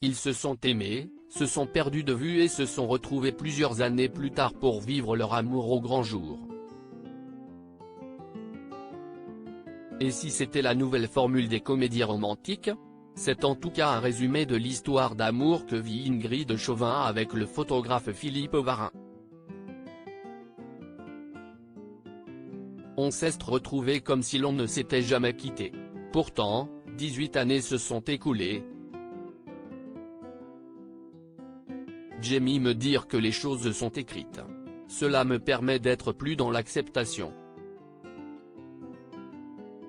Ils se sont aimés, se sont perdus de vue et se sont retrouvés plusieurs années plus tard pour vivre leur amour au grand jour. Et si c'était la nouvelle formule des comédies romantiques? C'est en tout cas un résumé de l'histoire d'amour que vit Ingrid Chauvin avec le photographe Philippe Varin. On s'est retrouvés comme si l'on ne s'était jamais quitté. Pourtant, 18 années se sont écoulées. J'aime me dire que les choses sont écrites. Cela me permet d'être plus dans l'acceptation.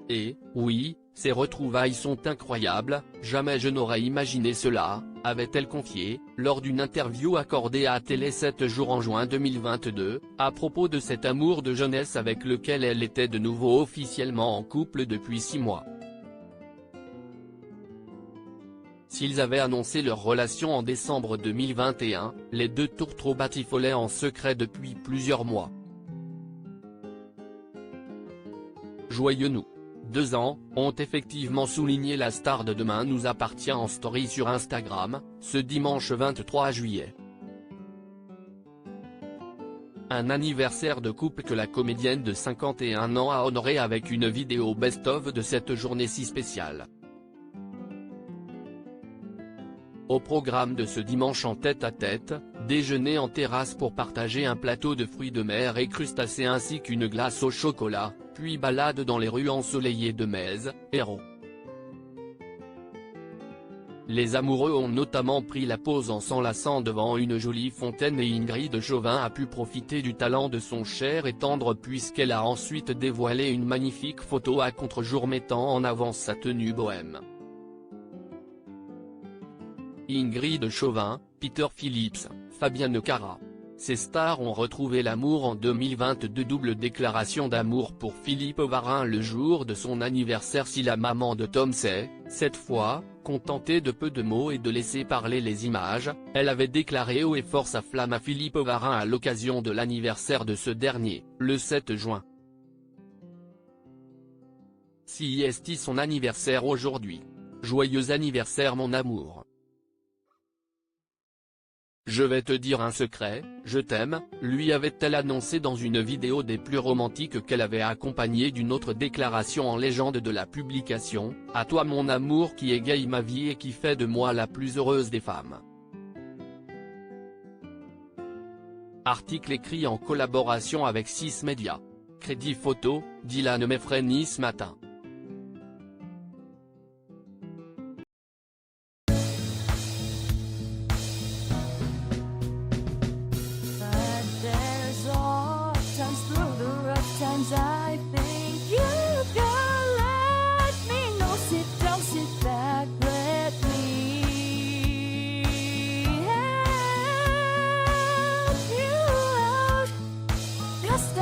Et, oui, ces retrouvailles sont incroyables, jamais je n'aurais imaginé cela, avait-elle confié, lors d'une interview accordée à Télé 7 jours en juin 2022, à propos de cet amour de jeunesse avec lequel elle était de nouveau officiellement en couple depuis 6 mois. S'ils avaient annoncé leur relation en décembre 2021, les deux tourtereaux batifolaient en secret depuis plusieurs mois. Joyeux nous. 2 ans, ont effectivement souligné la star de Demain nous appartient en story sur Instagram, ce dimanche 23 juillet. Un anniversaire de couple que la comédienne de 51 ans a honoré avec une vidéo best-of de cette journée si spéciale. Au programme de ce dimanche en tête-à-tête, déjeuner en terrasse pour partager un plateau de fruits de mer et crustacés ainsi qu'une glace au chocolat, puis balade dans les rues ensoleillées de Metz, Hérault. Les amoureux ont notamment pris la pose en s'enlaçant devant une jolie fontaine et Ingrid Chauvin a pu profiter du talent de son cher et tendre puisqu'elle a ensuite dévoilé une magnifique photo à contre-jour mettant en avant sa tenue bohème. Ingrid Chauvin, Peter Phillips, Fabienne Cara. Ces stars ont retrouvé l'amour en 2022. Double déclaration d'amour pour Philippe Varin le jour de son anniversaire. Si la maman de Tom s'est, cette fois, contentée de peu de mots et de laisser parler les images, elle avait déclaré haut et fort sa flamme à Philippe Varin à l'occasion de l'anniversaire de ce dernier, le 7 juin. Si est son anniversaire aujourd'hui. Joyeux anniversaire mon amour. Je vais te dire un secret, je t'aime, lui avait-elle annoncé dans une vidéo des plus romantiques qu'elle avait accompagnée d'une autre déclaration en légende de la publication, à toi mon amour qui égaye ma vie et qui fait de moi la plus heureuse des femmes. Article écrit en collaboration avec 6 médias. Crédit photo, Dylan Mefreni ce matin. I think you can let me know. Sit back, let me help you out. Just